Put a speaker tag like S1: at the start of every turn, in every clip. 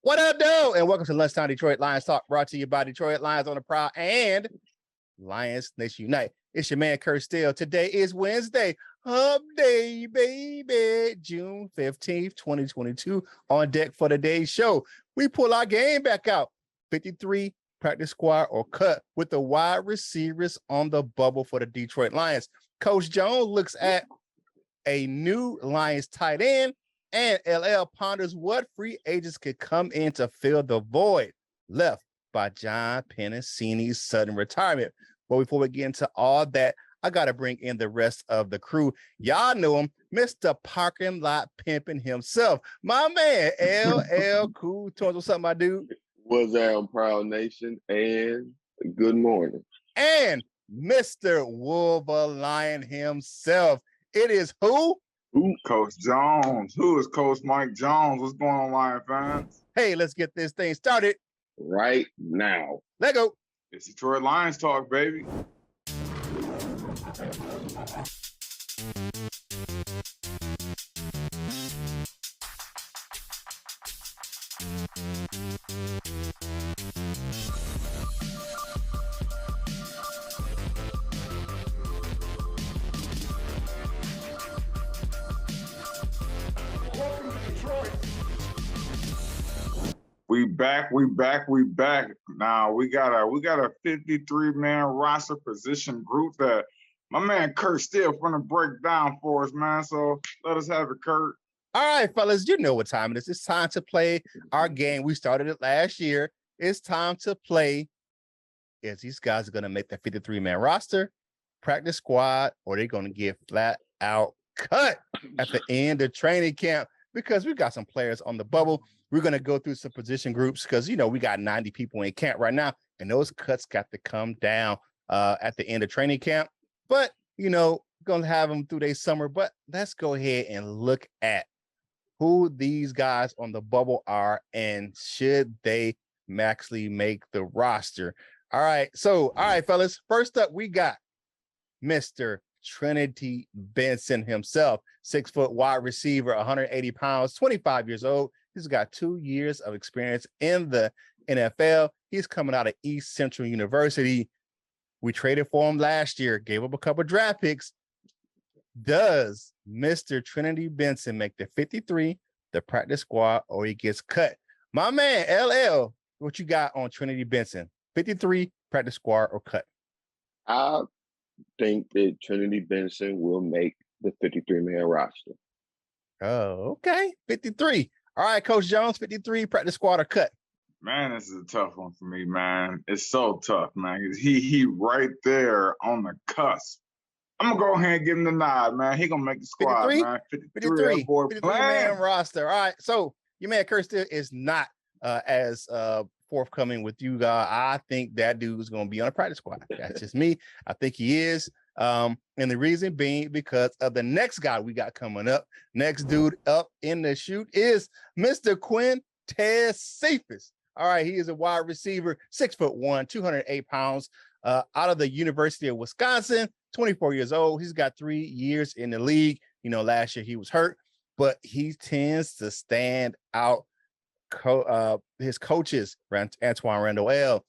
S1: What up, though? And welcome to Lunchtime Detroit Lions Talk, brought to you by Detroit Lions on the Prowl and Lions Nation Unite. It's your man, Curt Steele. Today is Wednesday, Hump Day, baby, June 15th, 2022. On deck for today's show, we pull our game back out. 53 practice squad or cut with the wide receivers on the bubble for the Detroit Lions. Coach Jones looks at a new Lions tight end, and LL ponders what free agents could come in to fill the void left by John Penisini's sudden retirement. But before we get into all that, I got to bring in the rest of the crew. Y'all know him, Mr. Parking Lot Pimping himself. My man, LL Cool. What's up, my dude?
S2: What's up, Prowl Nation? And good morning.
S1: And Mr. Wolver Lion himself. It is who?
S3: Coach Jones. Who is Coach Mike Jones? What's going on, Lion fans?
S1: Hey, let's get this thing started
S2: right now.
S1: Let go.
S3: It's Detroit Lions talk, baby. We back. Now we got a 53-man roster position group that my man Curt still gonna break down for us, man. So let us have it, Curt.
S1: All right, fellas, you know what time it is. It's time to play our game. We started it last year. It's time to play. Is these guys are gonna make the 53-man roster, practice squad, or they're gonna get flat out cut at the end of training camp? Because we got some players on the bubble. We're going to go through some position groups because, you know, we got 90 people in camp right now, and those cuts got to come down at the end of training camp. But, you know, going to have them through their summer. But let's go ahead and look at who these guys on the bubble are and should they actually make the roster. All right. So, all right, fellas, first up, we got Mr. Trinity Benson himself, 6 foot wide receiver, 180 pounds, 25 years old. He's got 2 years of experience in the NFL. He's coming out of East Central University. We traded for him last year, gave up a couple draft picks. Does Mr. Trinity Benson make the 53, the practice squad, or he gets cut? My man, LL, what you got on Trinity Benson? 53, practice squad, or cut?
S2: I think that Trinity Benson will make the 53-man roster.
S1: Oh, okay. 53. All right, Coach Jones, 53, practice squad, or cut?
S3: Man, this is a tough one for me, man. It's so tough, man. He right there on the cusp. I'm going to go ahead and give him the nod, man. He going to make the squad,
S1: 53?
S3: man.
S1: 53 man roster. All right, so your man Curt still is not as forthcoming with you guys. I think that dude is going to be on a practice squad. That's just me. I think he is. And the reason being because of the next guy we got coming up. Next dude up in the chute is Mr. Quintez Cephas. All right, he is a wide receiver, 6'1", 208 pounds, out of the University of Wisconsin, 24 years old. He's got 3 years in the league. You know, last year he was hurt, but he tends to stand out. His coaches, Antoine Randall L.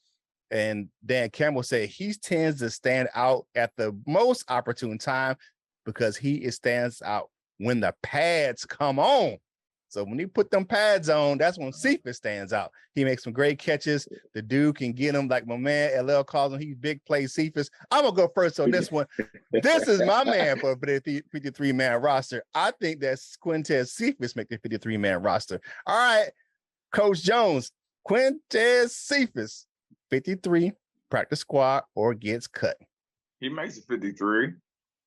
S1: and Dan Campbell, say he tends to stand out at the most opportune time because he stands out when the pads come on. So when he put them pads on, that's when Cephas stands out. He makes some great catches. The dude can get him, like my man LL calls him. He's big play Cephas. I'm going to go first on this one. This is my man for the 53-man roster. I think that Quintez Cephas make the 53-man roster. All right, Coach Jones, Quintez Cephas, 53, practice squad, or gets cut?
S3: He makes it 53.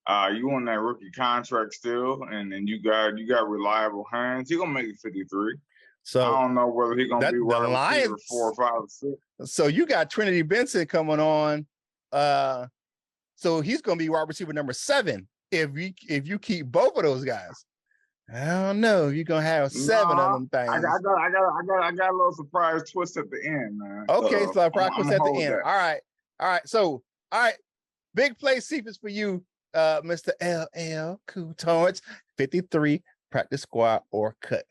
S3: You on that rookie contract still, and then you got reliable hands. He gonna make it 53. So I don't know whether he gonna be wide receiver 4 or 5 or 6.
S1: So you got Trinity Benson coming on. So he's gonna be wide receiver number 7 if you keep both of those guys. I don't know. You're gonna have 7 of them things.
S3: I got a little surprise twist at the end, man.
S1: Okay, so surprise twist at the end. That. All right. So big play Cephas for you. Mr. LL Cool Torrance, 53, practice squad, or cut?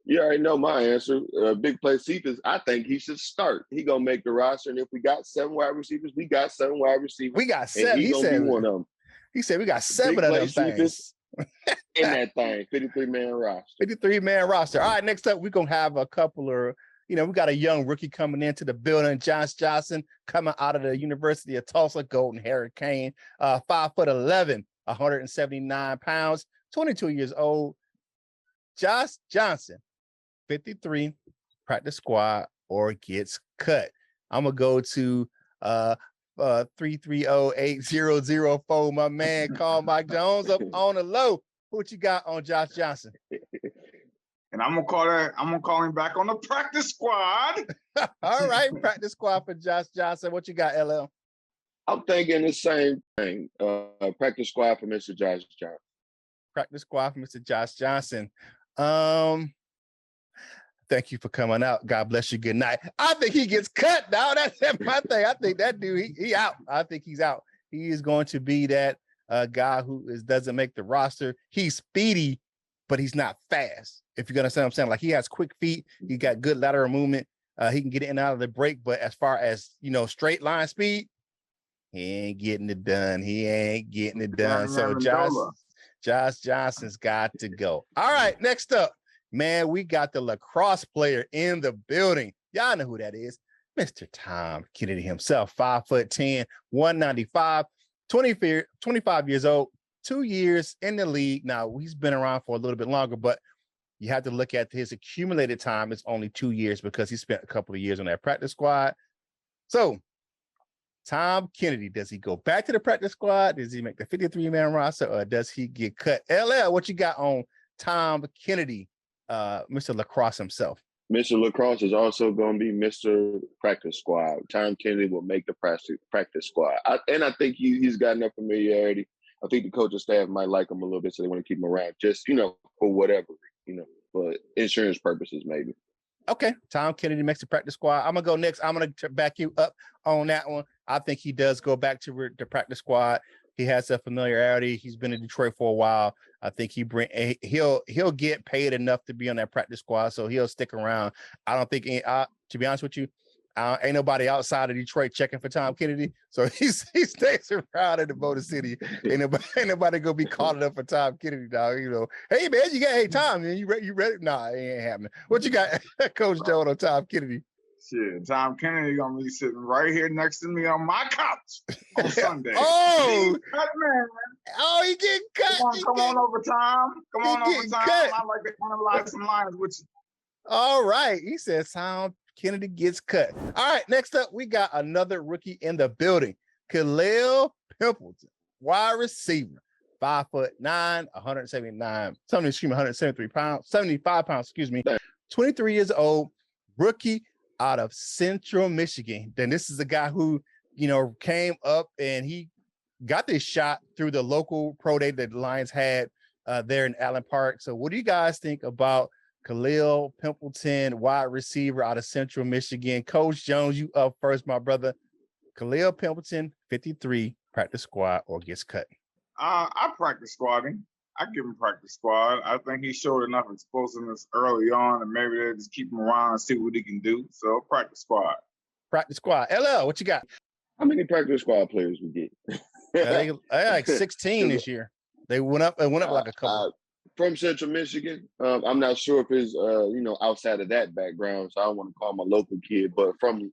S2: You already know my answer. Big play Cephas, I think he should start. He gonna make the roster, and if we got 7 wide receivers, we got 7 wide receivers.
S1: We got 7.
S2: And he gonna be one of them.
S1: He said we got 7
S2: Big
S1: of
S2: play
S1: them
S2: Cephas
S1: things.
S2: in that thing, 53-man roster.
S1: 53-man roster. All right, next up, we're gonna have a couple of, we got a young rookie coming into the building. Josh Johnson coming out of the University of Tulsa, Golden Hurricane, 5'11", 179 pounds, 22 years old. Josh Johnson, 53, practice squad or gets cut. I'm gonna go to 330-8004. My man, call Mike Jones up on the low. What you got on Josh Johnson?
S3: And I'm gonna call him back on the practice squad.
S1: All right, practice squad for Josh Johnson. What you got, LL?
S2: I'm thinking the same thing. Practice squad for Mr. Josh Johnson.
S1: Practice squad for Mr. Josh Johnson. Thank you for coming out. God bless you. Good night. I think he gets cut now. That's my thing. I think that dude, he out. I think he's out. He is going to be that guy who doesn't make the roster. He's speedy, but he's not fast. If you're understand what I'm saying, like he has quick feet. He got good lateral movement. He can get in and out of the break, but as far as, straight line speed, he ain't getting it done. He ain't getting it done. So Josh Johnson's got to go. All right, next up. Man, we got the lacrosse player in the building. Y'all know who that is. Mr. Tom Kennedy himself, 5'10", 195, 25 years old, 2 years in the league. Now, he's been around for a little bit longer, but you have to look at his accumulated time. It's only 2 years because he spent a couple of years on that practice squad. So, Tom Kennedy, does he go back to the practice squad? Does he make the 53-man roster, or does he get cut? LL, what you got on Tom Kennedy? Mr. Lacrosse himself.
S2: Mr. Lacrosse is also going to be Mr. Practice Squad. Tom Kennedy will make the practice squad. I think he's got enough familiarity. I think the coaching staff might like him a little bit, so they want to keep him around just, for whatever, for insurance purposes, maybe.
S1: Okay. Tom Kennedy makes the practice squad. I'm going to go next. I'm going to back you up on that one. I think he does go back to the practice squad. He has a familiarity. He's been in Detroit for a while. I think he'll get paid enough to be on that practice squad, so he'll stick around. I don't think, to be honest with you, ain't nobody outside of Detroit checking for Tom Kennedy, so he stays around in the Motor City. Ain't nobody gonna be calling up for Tom Kennedy, dog. Hey man, hey Tom, man, you ready? Nah, it ain't happening. What you got, Coach Joe, on Tom Kennedy?
S3: Shit, Tom Kennedy gonna be sitting right here next to me on my couch on Sunday.
S1: Oh,
S3: man.
S1: Oh, he getting cut.
S3: Come on over, Tom. Come on over, Tom.
S1: Cut.
S3: I like to analyze some lines with you.
S1: All right. He says Tom Kennedy gets cut. All right. Next up, we got another rookie in the building. Khalil Pimpleton, wide receiver, 5'9", 175 pounds, 23 years old, rookie out of Central Michigan. Then this is the guy who, came up and he got this shot through the local pro day that the Lions had there in Allen Park. So what do you guys think about Khalil Pimpleton, wide receiver out of Central Michigan? Coach Jones, you up first, my brother. Khalil Pimpleton, 53, practice squad or gets cut?
S3: I practice squatting. I give him practice squad. I think he showed enough explosiveness early on, and maybe they just keep him around and see what he can do. So practice squad.
S1: Practice squad. LL, what you got?
S2: How many practice squad players we get?
S1: They like 16 this year. They went up like a couple.
S2: From Central Michigan. I'm not sure if it's outside of that background, so I don't want to call my local kid, but from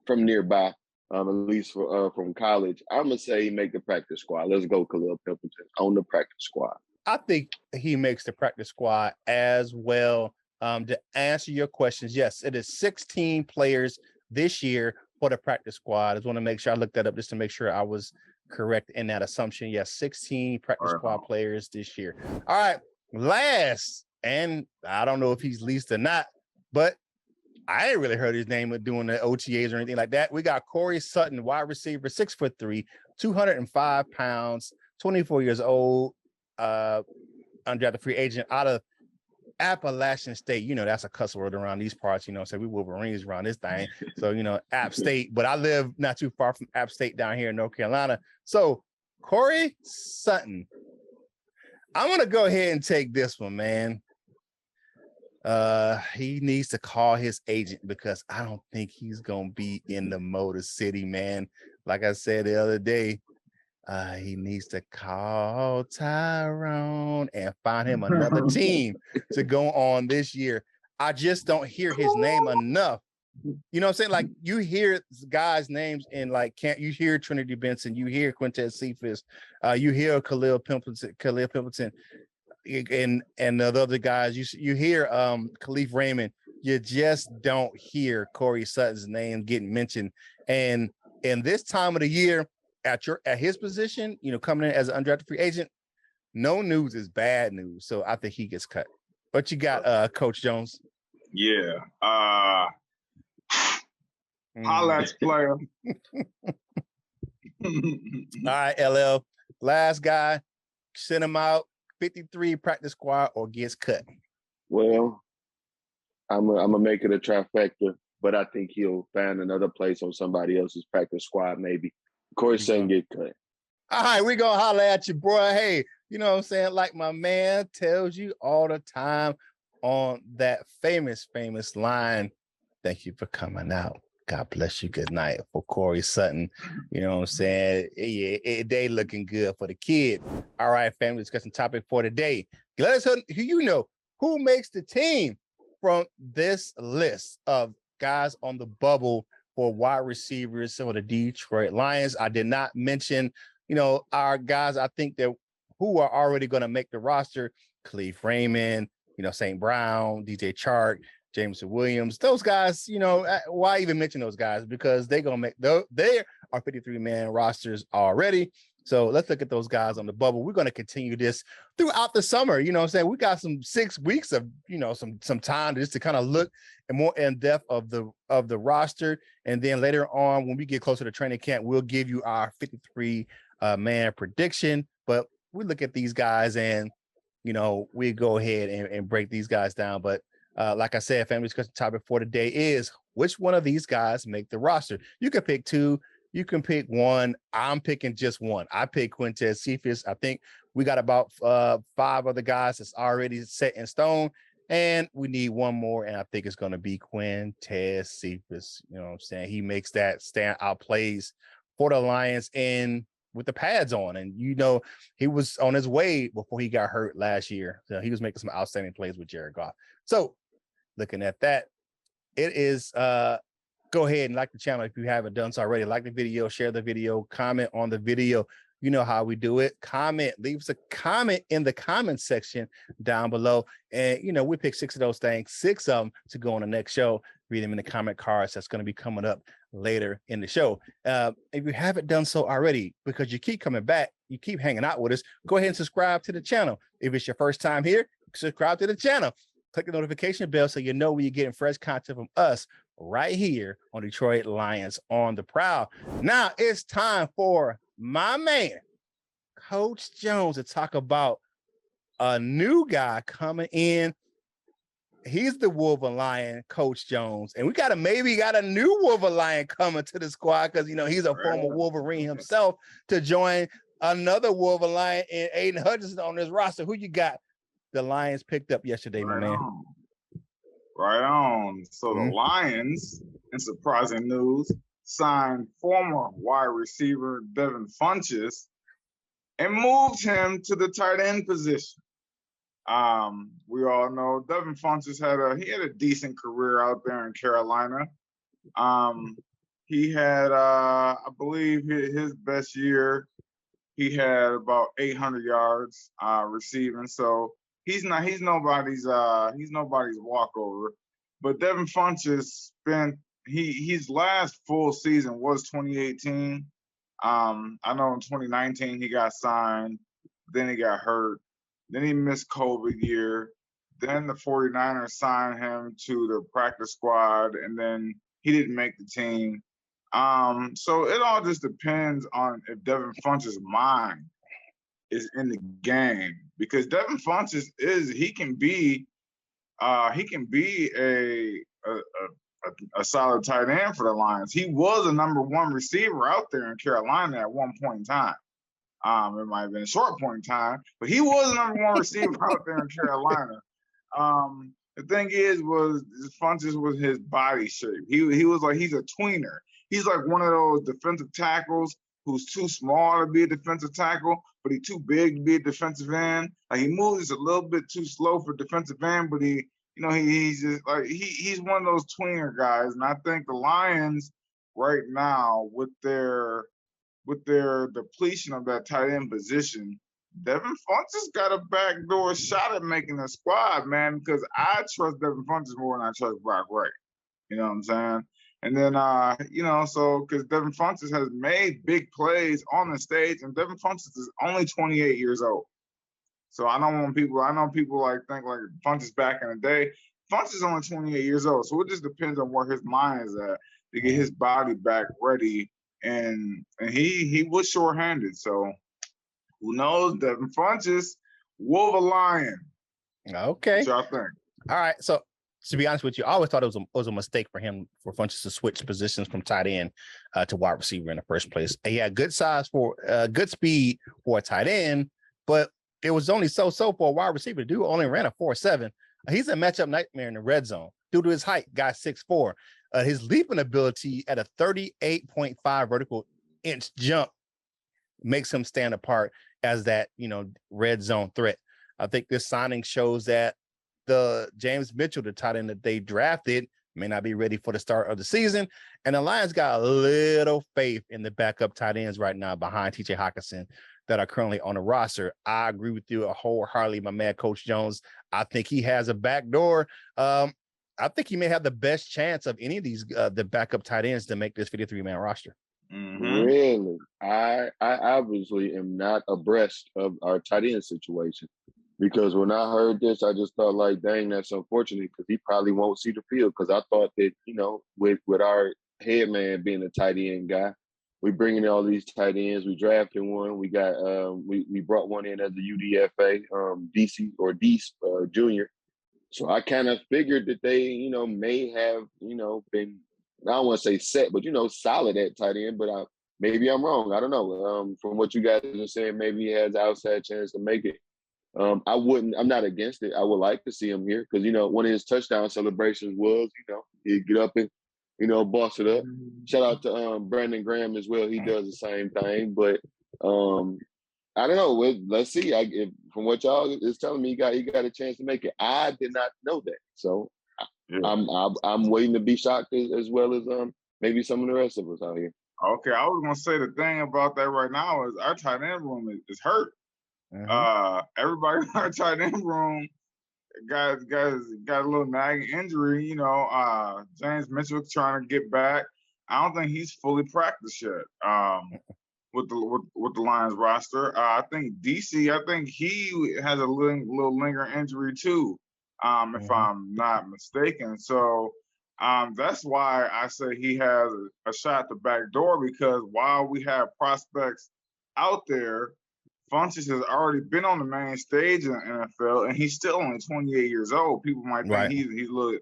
S2: nearby, at least from college, I'm gonna say he make the practice squad. Let's go, Khalil Pimpleton on the practice squad.
S1: I think he makes the practice squad as well. To answer your questions, yes, it is 16 players this year for the practice squad. I just want to make sure I looked that up just to make sure I was correct in that assumption. Yes, 16 practice squad players this year. All right, last, and I don't know if he's least or not, but I ain't really heard his name doing the OTAs or anything like that. We got Corey Sutton, wide receiver, 6'3", 205 pounds, 24 years old, undrafted free agent out of Appalachian State. That's a cuss word around these parts, so we Wolverines around this thing. So, App State, but I live not too far from App State down here in North Carolina. So Corey Sutton, I'm going to go ahead and take this one, man. He needs to call his agent because I don't think he's gonna be in the Motor City, man. Like I said the other day, he needs to call Tyrone and find him another team to go on this year. I just don't hear his name enough. You know what I'm saying? Like you hear guys' names in like you hear Trinity Benson, you hear Quintez Cephas, you hear Khalil Pimpleton, and the other guys. You hear Khalif Raymond. You just don't hear Corey Sutton's name getting mentioned. And in this time of the year, at his position, you know, coming in as an undrafted free agent, no news is bad news. So I think he gets cut. What you got, Coach Jones?
S3: Yeah. Holla at player.
S1: All right, LL. Last guy, send him out. 53 practice squad or gets cut.
S2: Well, I'm gonna make it a trifecta, but I think he'll find another place on somebody else's practice squad. Maybe Corey Sutton get cut.
S1: All right, we gonna holler at you, bro. Hey, you know what I'm saying? Like my man tells you all the time on that famous line. Thank you for coming out. God bless you. Good night for Corey Sutton. You know what I'm saying? Yeah, they looking good for the kid. All right, family discussion topic for today. Let us know who you know who makes the team from this list of guys on the bubble for wide receivers for the Detroit Lions. I did not mention, you know, our guys I think that who are already going to make the roster. Khalif Raymond, you know, St. Brown, DJ Chark, Jameson Williams, those guys, you know, why even mention those guys? Because they are 53-man rosters already. So let's look at those guys on the bubble. We're going to continue this throughout the summer. You know what I'm saying? We got some 6 weeks of, you know, some time just to kind of look and more in depth of the roster. And then later on, when we get closer to training camp, we'll give you our 53 man prediction. But we look at these guys and, you know, we go ahead and break these guys down. But like I said, family discussion topic for today is which one of these guys make the roster. You can pick 2, you can pick 1. I'm picking just 1. I pick Quintez Cephas. I think we got about 5 other guys that's already set in stone, and we need 1 more, and I think it's going to be Quintez Cephas. You know what I'm saying? He makes that standout plays for the Lions and with the pads on, and you know he was on his way before he got hurt last year. So he was making some outstanding plays with Jared Goff. So looking at that, it is go ahead and like the channel if you haven't done so already. Like the video, share the video, comment on the video. You know how we do it. Comment, leave us a comment in the comment section down below. And, you know, we pick 6 of those things, 6 of them to go on the next show. Read them in the comment cards. That's going to be coming up later in the show. If you haven't done so already, because you keep coming back, you keep hanging out with us, go ahead and subscribe to the channel. If it's your first time here, subscribe to the channel. Click the notification bell so you know when you're getting fresh content from us right here on Detroit Lions on the Prowl. Now it's time for my man, Coach Jones, to talk about a new guy coming in. He's the Wolverine Lion, Coach Jones, and we got a new Wolverine Lion coming to the squad because you know he's a former Wolverine himself to join another Wolverine Lion in Aiden Hutchinson on this roster. Who you got? The Lions picked up yesterday, my man.
S3: Right on. So the Lions, in surprising news, signed former wide receiver Devin Funchess and moved him to the tight end position. We all know Devin Funchess had a decent career out there in Carolina. He had I believe his best year, he had about 800 yards receiving. So he's nobody's walkover. But Devin Funchess spent his last full season was 2018. I know in 2019 he got signed, then he got hurt, then he missed COVID year. Then the 49ers signed him to the practice squad, and then he didn't make the team. So it all just depends on if Devin Funchess' mind is in the game, because Devin Funchess can be a solid tight end for the Lions. He was a #1 receiver out there in Carolina at one point in time. It might have been a short point in time, but he was a #1 receiver out there in Carolina. The thing was Funchess was his body shape. He was like, he's a tweener. He's like one of those defensive tackles who's too small to be a defensive tackle, but he's too big to be a defensive end. Like he moves a little bit too slow for defensive end, but he's just like he's one of those tweener guys. And I think the Lions right now with their depletion of that tight end position, Devin Funchess got a backdoor shot at making a squad, man, because I trust Devin Funchess more than I trust Brock Wright. You know what I'm saying? And then, so because Devin Funchess has made big plays on the stage, and Devin Funchess is only 28 years old. So I know people like think like Funchess back in the day. Funchess is only 28 years old. So it just depends on where his mind is at to get his body back ready. And he was short-handed. So who knows? Devin Funchess, Wolf a Lion.
S1: Okay.
S3: What y'all think?
S1: All right. So to be honest with you, I always thought it was a mistake for Funchess to switch positions from tight end to wide receiver in the first place. He had good size for good speed for a tight end, but it was only so for a wide receiver. Dude only ran a 4.7. He's a matchup nightmare in the red zone due to his height, guy 6'4". His leaping ability at a 38.5 vertical inch jump makes him stand apart as that, red zone threat. I think this signing shows that the James Mitchell, the tight end that they drafted, may not be ready for the start of the season. And the Lions got a little faith in the backup tight ends right now behind TJ Hockenson that are currently on the roster. I agree with you wholeheartedly, my man, Coach Jones. I think he has a back door. I think he may have the best chance of any of these the backup tight ends to make this 53-man roster.
S3: Mm-hmm.
S2: Really? I obviously am not abreast of our tight end situation, because when I heard this, I just thought like, dang, that's unfortunate, because he probably won't see the field. Because I thought that, with our head man being a tight end guy, we bringing in all these tight ends. We drafted one. We got we brought one in as a UDFA, DC or Dees Junior. So I kind of figured that they, may have, been, I don't want to say set, but, solid at tight end. But maybe I'm wrong. I don't know. From what you guys are saying, maybe he has an outside chance to make it. I'm not against it. I would like to see him here because, one of his touchdown celebrations was, he'd get up and, boss it up. Shout out to Brandon Graham as well. He does the same thing. But I don't know. Let's see. From what y'all is telling me, he got a chance to make it. I did not know that. So I'm waiting to be shocked as well as maybe some of the rest of us out here.
S3: Okay, I was gonna say the thing about that right now is our tight end room is hurt. Mm-hmm. Everybody in our tight end room got a little nagging injury. James Mitchell trying to get back. I don't think he's fully practiced yet. With the Lions roster, I think DC. I think he has a little lingering injury too, if I'm not mistaken. So that's why I say he has a shot at the back door, because while we have prospects out there, Funchess has already been on the main stage in the NFL, and he's still only 28 years old. People might think he's only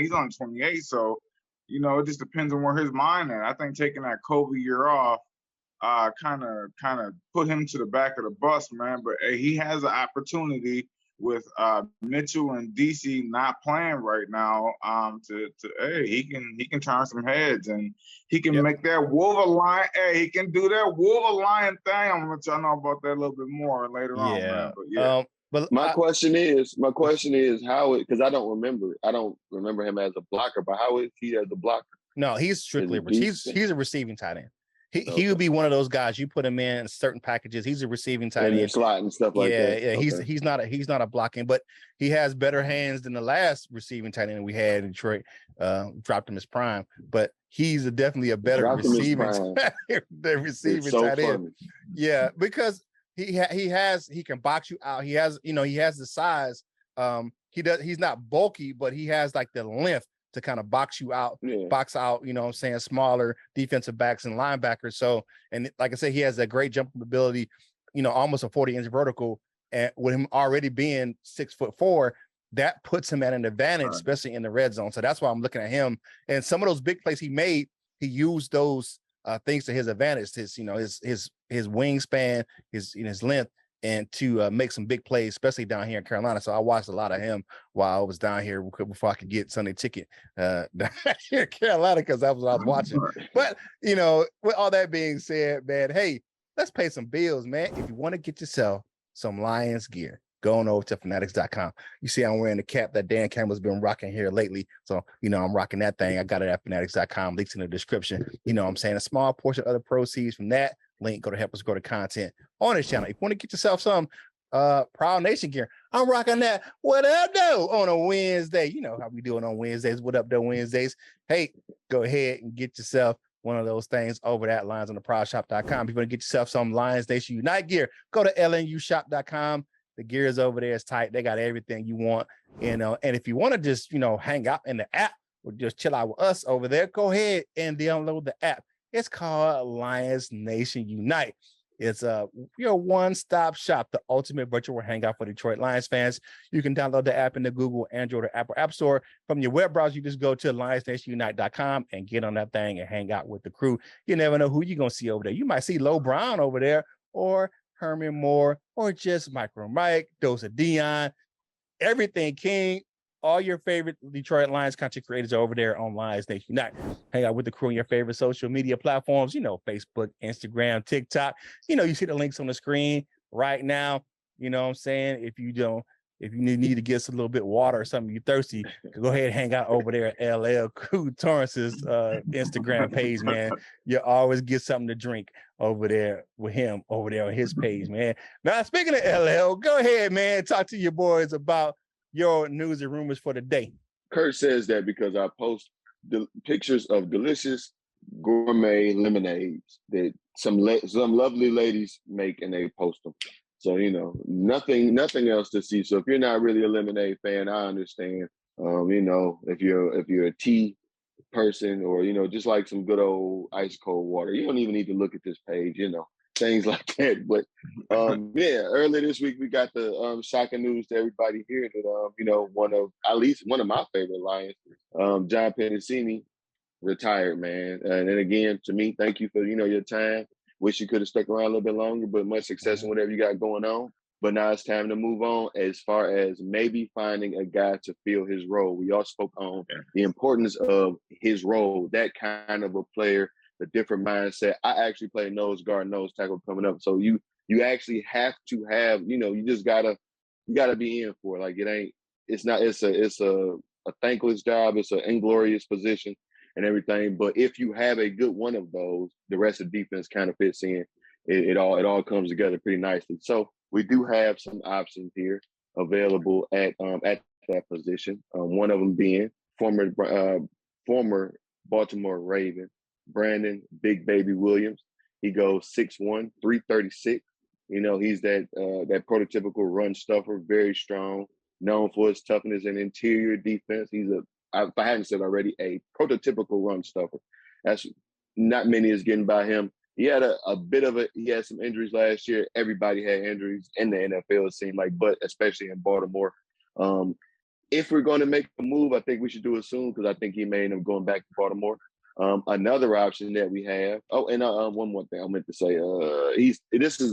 S3: 28. So, it just depends on where his mind is. I think taking that COVID year off kind of put him to the back of the bus, man. But he has an opportunity with Mitchell and DC not playing right now. He can turn some heads, and he can make that Wolverine. Hey, he can do that Wolverine thing. I'm gonna let y'all know about that a little bit more later on, man. But
S2: but my question is how it, because I don't remember him as a blocker, but how is he as a blocker?
S1: No, he's strictly he's a receiving tight end. He would be one of those guys you put him in certain packages. He's a receiving tight end,
S2: slot and stuff like that.
S1: Yeah, okay. He's not a blocking, but he has better hands than the last receiving tight end we had in Detroit. Dropped him his prime, but he's definitely a better receiving tight end. Yeah, because he can box you out. He has the size. He's not bulky, but he has like the length to kind of box out, smaller defensive backs and linebackers. So, and like I said, he has a great jumping ability, almost a 40-inch vertical. And with him already being 6'4", that puts him at an advantage, especially in the red zone. So that's why I'm looking at him. And some of those big plays he made, he used those things to his advantage. His wingspan, his length. and to make some big plays, especially down here in Carolina. So I watched a lot of him while I was down here before I could get Sunday ticket down here in Carolina, because that was what I was watching. But, you know, with all that being said, man, hey, let's pay some bills, man. If you want to get yourself some Lions gear, go on over to fanatics.com. You see I'm wearing the cap that Dan Campbell's been rocking here lately. So, you know, I'm rocking that thing. I got it at fanatics.com. Links in the description. You know what I'm saying? A small portion of the proceeds from that link go to help us grow the content on this channel. If you want to get yourself some Prowl Nation gear, I'm rocking that What Up Though on a Wednesday. You know how we do it on Wednesdays. What Up Though Wednesdays. Hey, go ahead and get yourself one of those things over at lionsontheprowlshop.com. If you want to get yourself some Lions Nation Unite gear, go to lnushop.com. The gear is over there. It's tight. They got everything you want, you know. And if you want to just, you know, hang out in the app or just chill out with us over there, go ahead and download the app. It's called Lions Nation Unite. It's your one-stop shop, the ultimate virtual hangout for Detroit Lions fans. You can download the app in the Google, Android, or Apple App Store. From your web browser, you just go to lionsnationunite.com and get on that thing and hang out with the crew. You never know who you're going to see over there. You might see Lo Brown over there, or Herman Moore, or just Micro Mike, Dosa Dion, everything King. All your favorite Detroit Lions content creators are over there on Lions Nation Unite. Hang out with the crew on your favorite social media platforms, you know, Facebook, Instagram, TikTok. You know, you see the links on the screen right now. You know what I'm saying? If you need to get a little bit of water or something, you're thirsty, go ahead and hang out over there at LL Cool Torrance's Instagram page, man. You always get something to drink over there with him over there on his page, man. Now, speaking of LL, go ahead, man. Talk to your boys about your news and rumors for the day.
S2: Curt says that because I post pictures of delicious gourmet lemonades that some lovely ladies make, and they post them. So, you know, nothing else to see. So if you're not really a lemonade fan, I understand. You know, if you're a tea person, or, you know, just like some good old ice cold water, you don't even need to look at this page, you know, things like that. But yeah, earlier this week we got the shocking news to everybody here that you know, at least one of my favorite Lions, John Penisini, retired, man. And again, to me, thank you for, you know, your time. Wish you could have stuck around a little bit longer, but much success in whatever you got going on. But now it's time to move on as far as maybe finding a guy to fill his role. We all spoke on the importance of his role, that kind of a player, a different mindset. I actually play nose guard, nose tackle coming up. So you actually have to have, you know, you gotta be in for it. Like it's a thankless job. It's an inglorious position and everything. But if you have a good one of those, the rest of the defense kind of fits in. It all comes together pretty nicely. So we do have some options here available at that position. One of them being former Baltimore Raven, Brandon Big Baby Williams. He goes 6'1", 336. You know, he's that prototypical run stuffer, very strong, known for his toughness and interior defense. He's if I hadn't said already, a prototypical run stuffer. That's not many is getting by him. He had he had some injuries last year. Everybody had injuries in the NFL, it seemed like, but especially in Baltimore. If we're going to make a move, I think we should do it soon, because I think he may end up going back to Baltimore. Another option that we have. Oh, and one more thing I meant to say.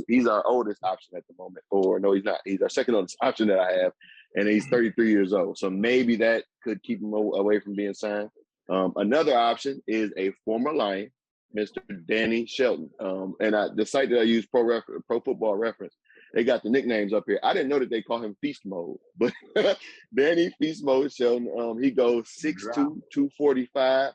S2: He's our oldest option at the moment. Or no, he's not. He's our second oldest option that I have, and he's 33 years old. So maybe that could keep him away from being signed. Another option is a former Lion, Mr. Danny Shelton. And the site that I use, Pro Football Reference, they got the nicknames up here. I didn't know that they call him Feast Mode, but Danny Feast Mode Shelton. He goes 6'2", 245.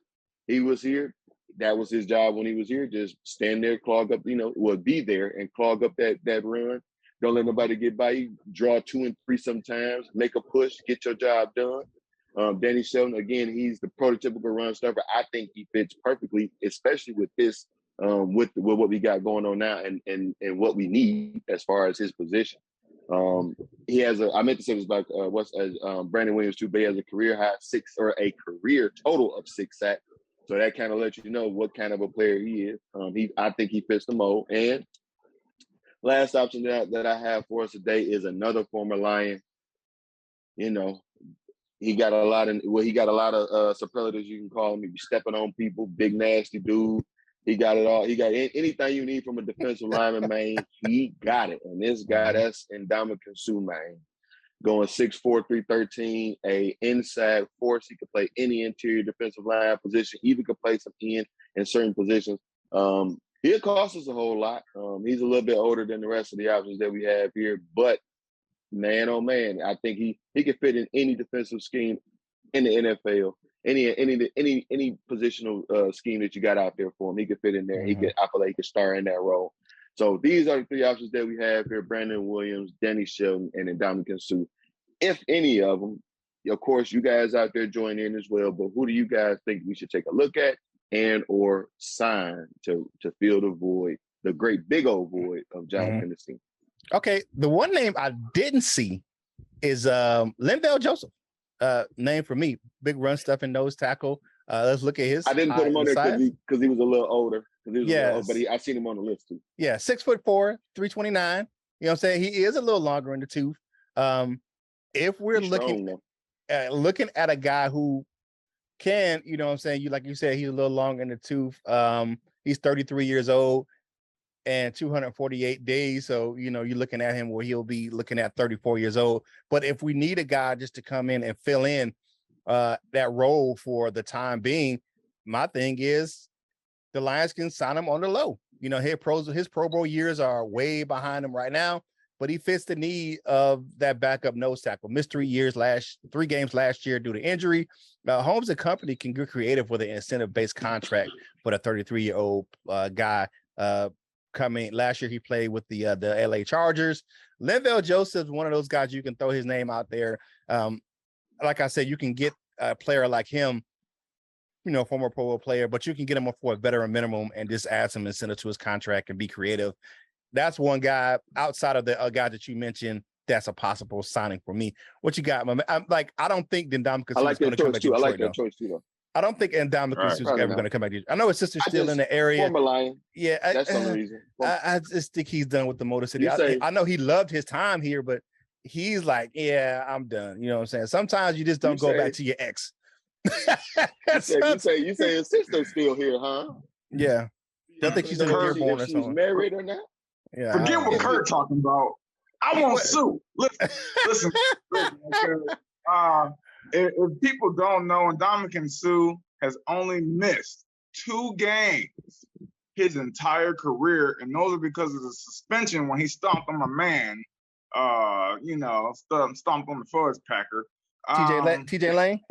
S2: He was here. That was his job when he was here. Just stand there, clog up, be there and clog up that run. Don't let nobody get by you. Draw 2 and 3 sometimes. Make a push. Get your job done. Danny Shelton, again, he's the prototypical run stuffer. I think he fits perfectly, especially with this, with what we got going on now and what we need as far as his position. He has I meant to say this about Brandon Williams too, but he has a career total of 6 sacks. So that kind of lets you know what kind of a player he is. I think he fits the mold. And last option that I have for us today is another former Lion. You know, he got a lot of superlatives you can call him. He be stepping on people, big nasty dude. He got it all. He got anything you need from a defensive lineman, man. He got it. And this guy, that's Ndamukong Suh, man. Going 6'4", 313, a inside force. He could play any interior defensive line position. Even could play some in certain positions. He'll cost us a whole lot. He's a little bit older than the rest of the options that we have here, but man, oh man, I think he can fit in any defensive scheme in the NFL. Any positional scheme that you got out there for him, he could fit in there. I feel like he could star in that role. So these are the three options that we have here: Brandon Williams, Danny Shelton, and Ndamukong Suh. If any of them, of course, you guys out there join in as well. But who do you guys think we should take a look at and or sign to fill the void, the great big old void of John Penisini?
S1: Okay, the one name I didn't see is Linval Joseph. Name for me, big run stuff and nose tackle. Let's look at his.
S2: I didn't put him on there because he was a little older. But I seen him on the list too.
S1: Yeah, 6'4", 329. You know what I'm saying? He is a little longer in the tooth. If we're looking at a guy who can, you know what I'm saying, like you said, he's a little long in the tooth. He's 33 years old and 248 days. So, you know, you're looking at him where he'll be looking at 34 years old. But if we need a guy just to come in and fill in that role for the time being, my thing is the Lions can sign him on the low. You know, his Pro Bowl years are way behind him right now, but he fits the need of that backup nose tackle. Missed 3 games last year due to injury. Holmes and company can get creative with an incentive-based contract for a 33-year-old guy. Coming last year, he played with the LA Chargers. Linval Joseph is one of those guys you can throw his name out there. Like I said, you can get a player like him, you know, former Pro Bowl player, but you can get him for a veteran minimum and just add some incentive to his contract and be creative. That's one guy outside of the guy that you mentioned. That's a possible signing for me. What you got, my man? I don't think Ndamukong Suh is going to come back to Detroit.
S2: I like that choice too, though.
S1: I don't think Ndamukong Suh is ever going to come back to Detroit. I know his sister's still in the area.
S2: Former Lion.
S1: Yeah,
S2: that's some reason.
S1: I just think he's done with the Motor City. I know he loved his time here, but he's like, yeah, I'm done. You know what I'm saying? Sometimes you just don't go back to your ex.
S2: You say his sister's still here, huh?
S1: Yeah. I think she's in Dearborn or something.
S2: She's married or not?
S3: Yeah. Forget what Curt talking about. I want Sue. Listen. If people don't know, Ndamukong Suh has only missed 2 games his entire career, and those are because of the suspension when he stomped on my man. Stomped on the fuzz packer.
S1: TJ Lane.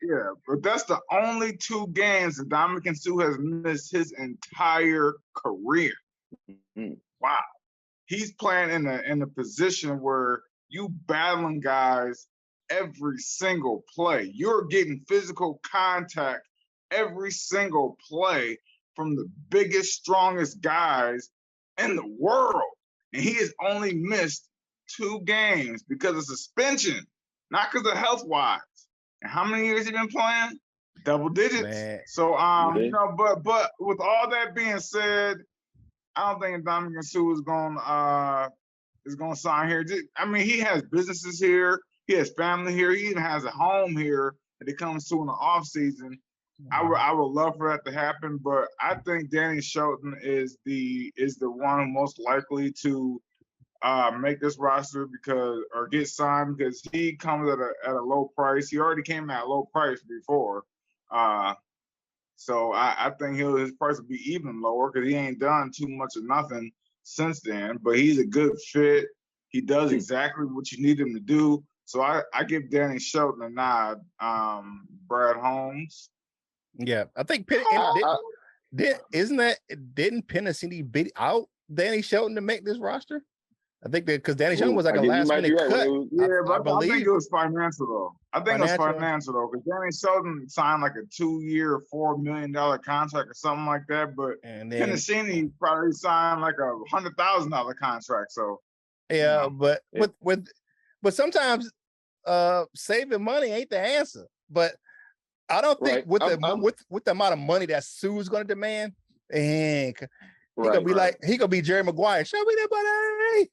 S3: Yeah. But that's the only 2 games that Ndamukong Suh has missed his entire career. Wow. He's playing in a position where you battling guys every single play. You're getting physical contact every single play from the biggest, strongest guys in the world. And he has only missed 2 games because of suspension, not because of health-wise. And how many years he been playing? Double digits. Man. So, but with all that being said, I don't think Ndamukong Suh is going to sign here. I mean, he has businesses here. He has family here. He even has a home here that it comes to in the offseason. I would love for that to happen, but I think Danny Shelton is the one most likely to make this roster or get signed because he comes at a low price. He already came at a low price before. So I think his price will be even lower because he ain't done too much of nothing since then. But he's a good fit. He does exactly what you need him to do. So I give Danny Shelton a nod. Brad Holmes.
S1: Yeah, I think didn't Penicini beat out Danny Shelton to make this roster? I think that because Danny Shelton was like a last minute cut.
S3: I believe it was financial though. I think it was financial though because Danny Shelton signed like a 2-year, $4 million contract or something like that. But Penicini probably signed like a $100,000 contract. So
S1: yeah, but sometimes saving money ain't the answer. But I don't think with the amount of money that Sue's going to demand, and he gonna be Jerry Maguire. Show me that money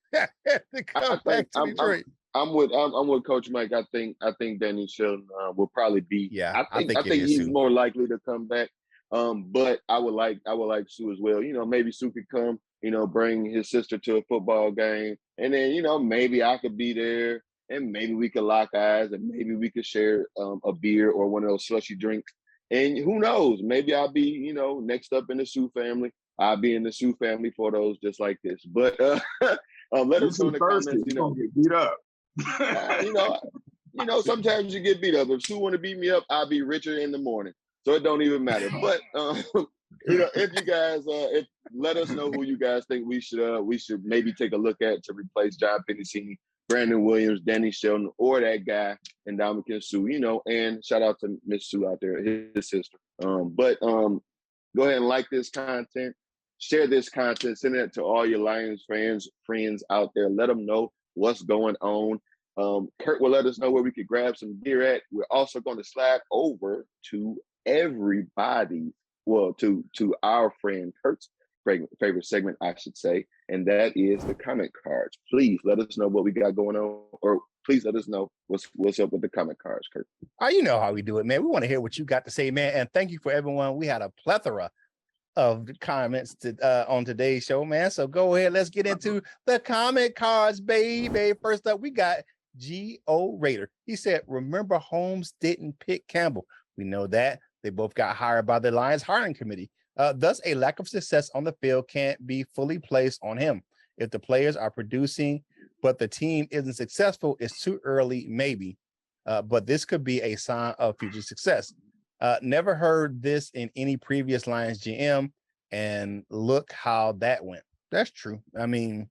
S1: to come back to Detroit.
S2: I'm with Coach Mike. I think Danny Shelton will probably be.
S1: Yeah,
S2: I think he's more likely to come back. But I would like Sue as well. Maybe Sue could come, bring his sister to a football game. And then, maybe I could be there and maybe we could lock eyes and maybe we could share a beer or one of those slushy drinks. And who knows, maybe I'll be, next up in the Sue family. I'll be in the Sue family photos just like this. But let us know in the comments,
S3: get beat up.
S2: Sometimes you get beat up. If Sue want to beat me up, I'll be richer in the morning. So it don't even matter. But if you guys let us know who you guys think we should maybe take a look at to replace John Penisini, Brandon Williams, Danny Shelton, or that guy and Dominican Sue, and shout out to Miss Sue out there, his sister. But go ahead and like this content, share this content, send it to all your Lions friends out there. Let them know what's going on. Curt will let us know where we could grab some beer at. We're also going to slide over to everybody, to our friend Curt's favorite segment, I should say, and that is the comment cards. Please let us know what we got going on, or please let us know what's up with the comment cards, Curt.
S1: You know how we do it, man. We want to hear what you got to say, man. And thank you for everyone. We had a plethora of comments on today's show, man. So go ahead, let's get into the comment cards, baby. First up, we got G.O. Raider. He said, remember Holmes didn't pick Campbell. We know that. They both got hired by the Lions hiring committee. Thus, a lack of success on the field can't be fully placed on him. If the players are producing, but the team isn't successful, it's too early, maybe. But this could be a sign of future success. Never heard this in any previous Lions GM, and look how that went. That's true. I mean,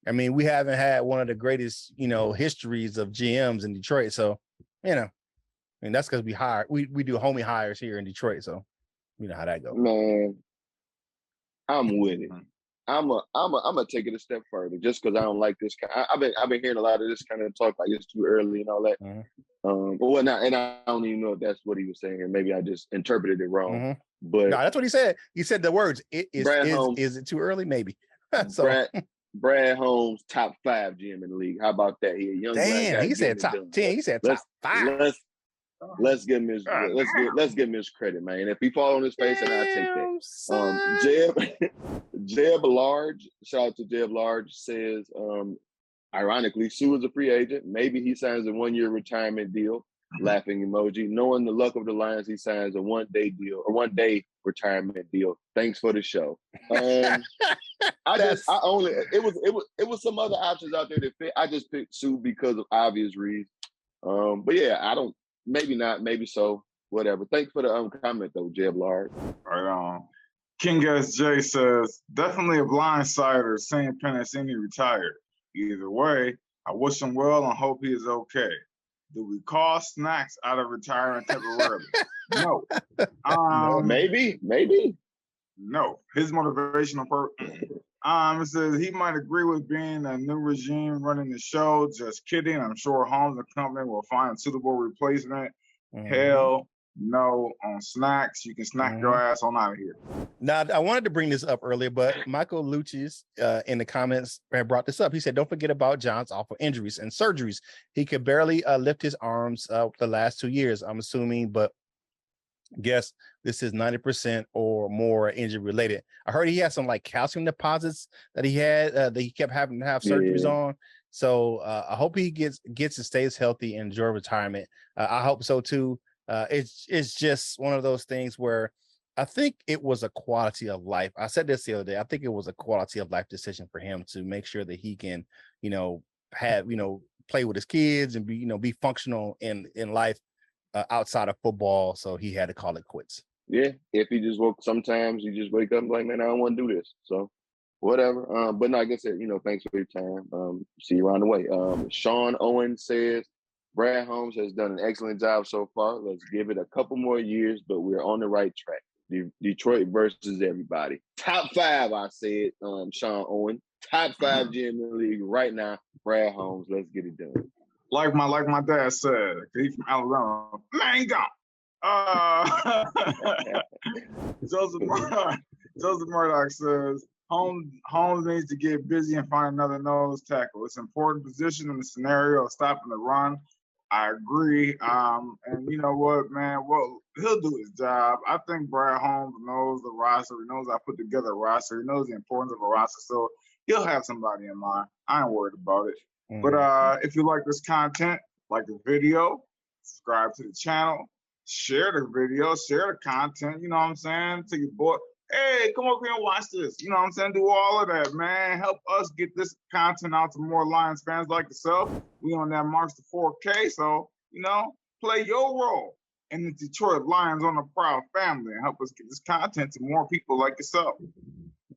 S1: we haven't had one of the greatest, histories of GMs in Detroit. So, that's because we do homie hires here in Detroit. So, you know how that goes.
S2: Man, I'm with it. I'm gonna take it a step further, just because I don't like this. I've been hearing a lot of this kind of talk, like it's too early and all that. And I don't even know if that's what he was saying here. Maybe I just interpreted it wrong. But
S1: no, that's what he said. He said the words. Is it too early? Maybe. So
S2: Brad Holmes, top 5 GM in the league. How about that? He a young
S1: guy. He said top 10. He said top 5.
S2: Let's give him his credit, man. If he fall on his face, and I take that. Jeb Large, shout out to Jeb Large, says, ironically, Sue is a free agent. Maybe he signs a 1-year retirement deal. Laughing emoji. Knowing the luck of the Lions, he signs a 1-day deal or 1-day retirement deal. Thanks for the show. It was some other options out there that fit. I just picked Sue because of obvious reasons. But yeah, maybe not, maybe so, whatever. Thanks for the comment though, Jeb Large.
S3: Right on. King SJ says, definitely a blindsider seeing Penicini retired. Either way, I wish him well and hope he is okay. Do we call Snacks out of retirement temporarily? No.
S2: Maybe.
S3: No. His motivational it says he might agree with being a new regime running the show. Just kidding. I'm sure Holmes and company will find a suitable replacement. Hell no on Snacks. You can snack your ass on out of here.
S1: Now, I wanted to bring this up earlier, but Michael Lucius in the comments had brought this up. He said, don't forget about John's awful injuries and surgeries. He could barely lift his arms the last 2 years, I'm assuming, but guess this is 90% or more injury related. I heard he had some like calcium deposits that he had that he kept having to have surgeries on. So I hope he gets and stays healthy and enjoy retirement. I hope so too. It's just one of those things where I think it was a quality of life. I said this the other day. I think it was a quality of life decision for him to make sure that he can, have, play with his kids and be functional in life outside of football. So he had to call it quits.
S2: Yeah. If he just sometimes you just wake up like, man, I don't want to do this. So whatever. But no, like I said, thanks for your time. See you around the way. Sean Owen says, Brad Holmes has done an excellent job so far. Let's give it a couple more years, but we're on the right track. Detroit versus everybody. Top 5, I said, Sean Owen. Top 5 GM in the league right now. Brad Holmes, let's get it done.
S3: Like my dad said, he's from Alabama. Mango. Joseph Murdoch says, Holmes needs to get busy and find another nose tackle. It's an important position in the scenario of stopping the run. I agree. And you know what, man? Well, he'll do his job. I think Brad Holmes knows the roster. He knows I put together a roster. He knows the importance of a roster. So he'll have somebody in mind. I ain't worried about it. But if you like this content, like the video, subscribe to the channel, share the video, share the content, you know what I'm saying? To your boy, hey, come over here and watch this. You know what I'm saying? Do all of that, man. Help us get this content out to more Lions fans like yourself. We on that march to 4K. So, you know, play your role in the Detroit Lions on the Prowl family and help us get this content to more people like yourself.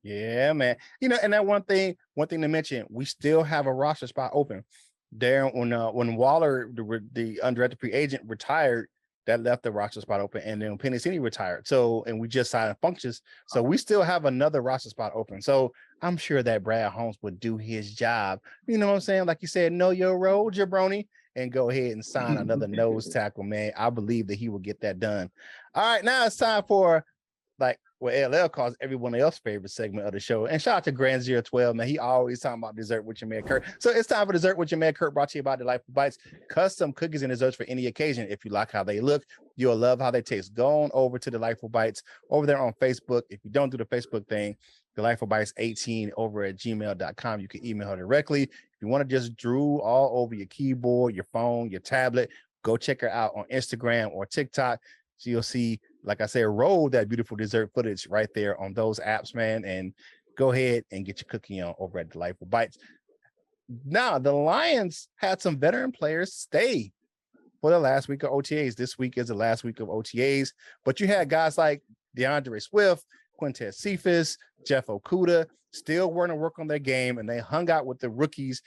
S1: Yeah, man. You know, and that one thing to mention, we still have a roster spot open. There, when Waller, the undrafted free agent, retired, that left the roster spot open, and then Penicini retired. So, and we just signed Funchess, so we still have another roster spot open. So I'm sure that Brad Holmes would do his job. You know what I'm saying? Like you said, know your role, jabroni, and go ahead and sign another nose tackle, man. I believe that he will get that done. All right, now it's time for like what LL calls everyone else's favorite segment of the show. And shout out to Grand 012, man. He always talking about dessert with your man Curt. So it's time for dessert with your man Curt, brought to you by Delightful Bites. Custom cookies and desserts for any occasion. If you like how they look, you'll love how they taste. Go on over to Delightful Bites over there on Facebook. If you don't do the Facebook thing, Delightful Bites 18 over at gmail.com. You can email her directly. If you want to just drool all over your keyboard, your phone, your tablet, go check her out on Instagram or TikTok. So you'll see, like I said, roll that beautiful dessert footage right there on those apps, man. And go ahead and get your cookie on over at Delightful Bites. Now, the Lions had some veteran players stay for the last week of OTAs. This week is the last week of OTAs, but you had guys like DeAndre Swift, Quintez Cephas, Jeff Okudah still wanting to work on their game, and they hung out with the rookies,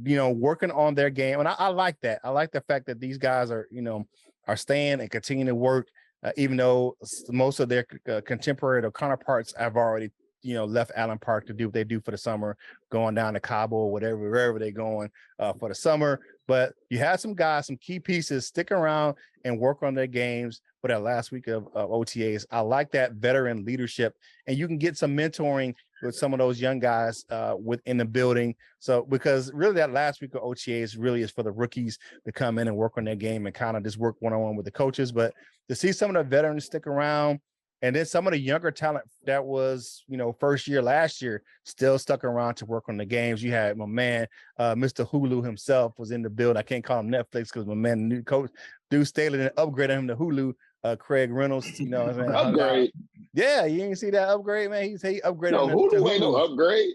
S1: you know, working on their game. And I like that. I like the fact that these guys are, you know, are staying and continuing to work, even though most of their contemporary or counterparts have already, you know, left Allen Park to do what they do for the summer, going down to Cabo or whatever, wherever they're going for the summer. But you have some guys, some key pieces, stick around and work on their games for that last week of OTAs. I like that veteran leadership, and you can get some mentoring with some of those young guys within the building. So, because really that last week of OTAs really is for the rookies to come in and work on their game and kind of just work one-on-one with the coaches. But to see some of the veterans stick around, and then some of the younger talent that was, you know, first year last year still stuck around to work on the games. You had my man, Mr. Hulu himself was in the build. I can't call him Netflix because my man, new coach, Dude Staley, and upgraded him to Hulu. Craig Reynolds, you know what I'm saying?
S2: Upgrade.
S1: Yeah, you didn't see that upgrade, man. He upgraded
S2: No,
S1: him to
S2: Hulu ain't no upgrade.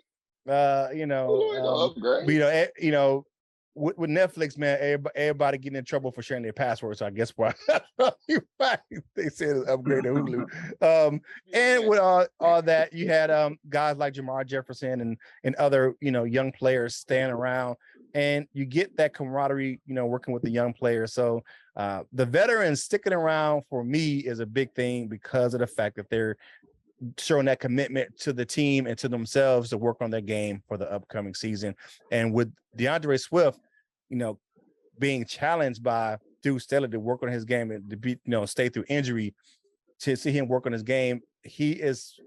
S1: You know,
S2: Hulu ain't no upgrade.
S1: You know, with Netflix, man, everybody getting in trouble for sharing their passwords. So I guess why they said it's upgrade to Hulu. And with all that, you had guys like Jamar Jefferson and other, you know, young players staying around, and you get that camaraderie, you know, working with the young players. So the veterans sticking around for me is a big thing because of the fact that they're showing that commitment to the team and to themselves to work on their game for the upcoming season. And with DeAndre Swift, you know, being challenged by Dude Staley to work on his game and to be, you know, stay through injury, to see him work on his game, he is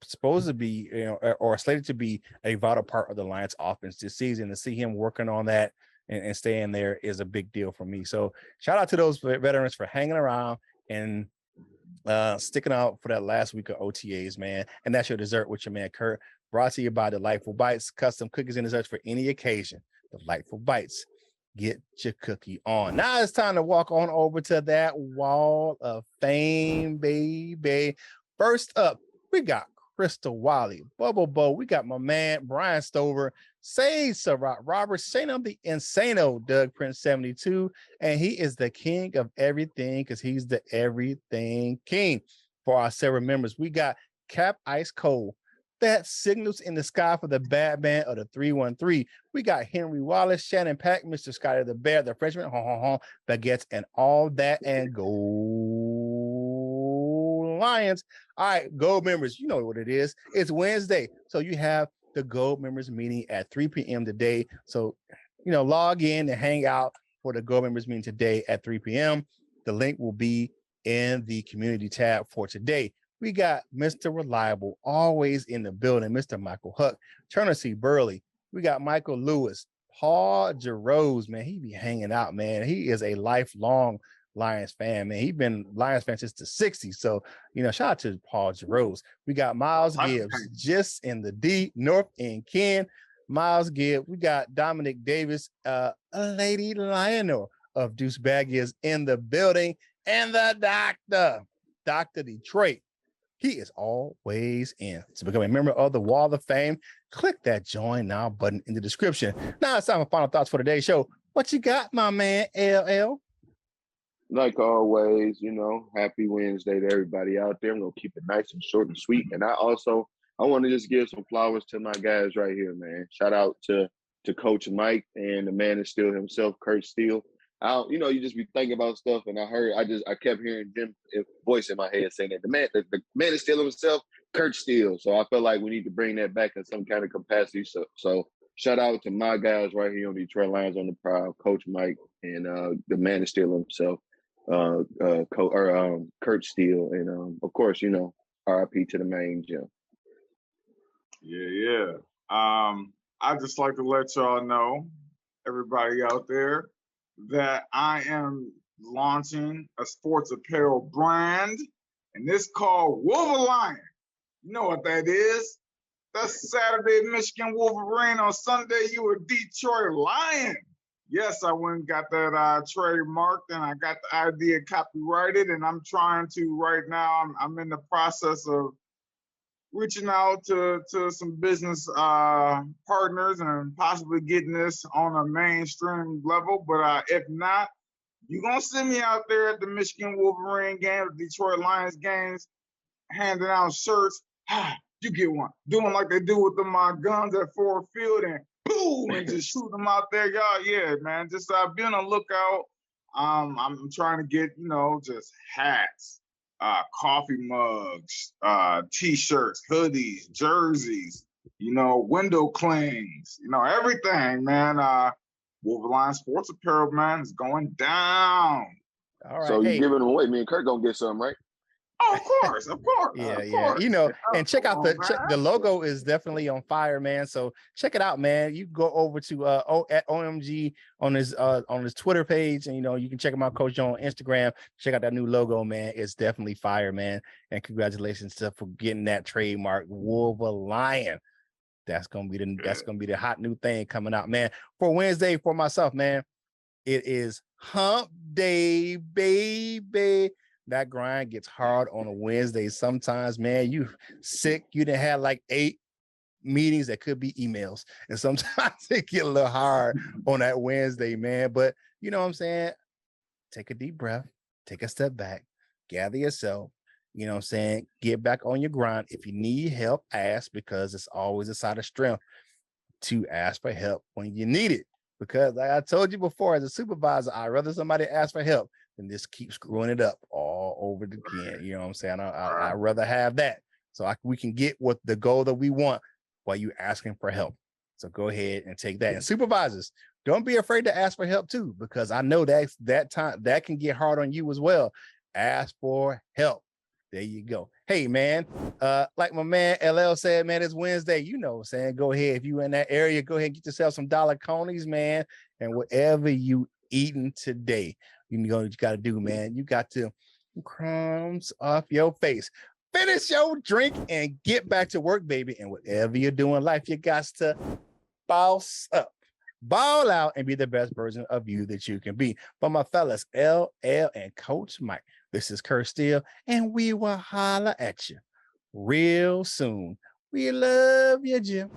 S1: supposed to be, you know, or slated to be a vital part of the Lions offense this season. To see him working on that and staying there is a big deal for me. So shout out to those veterans for hanging around and sticking out for that last week of OTAs, man. And that's your dessert with your man Curt, brought to you by Delightful Bites, custom cookies and desserts for any occasion. Delightful Bites, get your cookie on. Now it's time to walk on over to that wall of fame, baby. First up, we got Crystal Wiley, Bubble Bo. We got my man Brian Stover, Say Sarat Roberts, saying the Insano Doug Prince 72, and he is the king of everything because he's the everything king. For our several members, we got Cap Ice Cold, that signals in the sky for the Batman of the 313. We got Henry Wallace, Shannon Pack, Mr. Scotty the Bear, the Frenchman, baguettes, and all that, and go Lions. All right, Gold members, you know what it is. It's Wednesday, so you have the Gold members meeting at 3 p.m. today. So, you know, log in and hang out for the Gold members meeting today at 3 p.m. The link will be in the community tab for today. We got Mr. Reliable, always in the building, Mr. Michael Huck, Turner C. Burley. We got Michael Lewis, Paul Jarose, man. He be hanging out, man. He is a lifelong Lions fan, man. He's been Lions fan since the 60s. So, shout out to Paul Jarose. We got Miles Gibbs just in the D North End. Ken, Miles Gibbs. We got Dominic Davis, a Lady Lionel of Deuce Baggy is in the building. And the Dr. Detroit. He is always in. To become a member of the Wall of Fame, click that join now button in the description. Now it's time for final thoughts for today's show. What you got, my man, LL?
S2: Like always, happy Wednesday to everybody out there. I'm going to keep it nice and short and sweet. And I want to just give some flowers to my guys right here, man. Shout out to Coach Mike and the man of steel himself, Curt Steele. You just be thinking about stuff, and I kept hearing Jim's voice in my head saying that the man is still himself, Curt Steele. So I feel like we need to bring that back in some kind of capacity. So shout out to my guys right here on Detroit Lions on the Prowl, Coach Mike and the man is still himself, Curt Steele, and of course, RIP to the main Jim.
S3: Yeah. I just like to let y'all know, everybody out there, that I am launching a sports apparel brand, and it's called Wolverine. You know what that is? That's Saturday, Michigan Wolverine. On Sunday, you a Detroit Lion. Yes, I went and got that trademarked, and I got the idea copyrighted, and I'm trying to right now. I'm in the process of reaching out to some business partners and possibly getting this on a mainstream level. But if not, you're going to see me out there at the Michigan Wolverine game, the Detroit Lions games, handing out shirts. You get one. Doing like they do with my guns at Ford Field and boom, and just shoot them out there. Y'all, yeah, man. Just be on the lookout. I'm trying to get, just hats. Coffee mugs, T-shirts, hoodies, jerseys, window clings, everything, man. Wolverine Sports Apparel, man, is going down.
S2: All right. So you're giving them away. Me and Curt gonna get some, right?
S3: Oh, of course.
S1: Yeah. And check out the logo is definitely on fire, man. So check it out, man. You go over to at OMG on his Twitter page, and you can check him out, Coach Joe, on Instagram. Check out that new logo, man. It's definitely fire, man. And congratulations for getting that trademark, Wolverine. That's gonna be the hot new thing coming out, man. For Wednesday, for myself, man, it is Hump Day, baby. That grind gets hard on a Wednesday. Sometimes, man, you sick. You done had like 8 meetings that could be emails. And sometimes it get a little hard on that Wednesday, man. But you know what I'm saying? Take a deep breath. Take a step back. Gather yourself. You know what I'm saying? Get back on your grind. If you need help, ask, because it's always a sign of strength to ask for help when you need it. Because like I told you before, as a supervisor, I'd rather somebody ask for help than just keep screwing it up all over again. You know what I'm saying? I'd rather have that so we can get what the goal that we want while you asking for help. So go ahead and take that. And supervisors, don't be afraid to ask for help too, because I know that time that can get hard on you as well. Ask for help. There you go. Hey, man, like my man LL said, man, it's Wednesday. You know what I'm saying? Go ahead. If you in that area, go ahead and get yourself some dollar conies, man. And whatever you eating today, you got to do, man. You got to crumbs off your face. Finish your drink and get back to work, baby. And whatever you're doing in life, you got to boss up, ball out, and be the best version of you that you can be. But my fellas, LL and Coach Mike, this is Curt Steele, and we will holler at you real soon. We love you, Jim.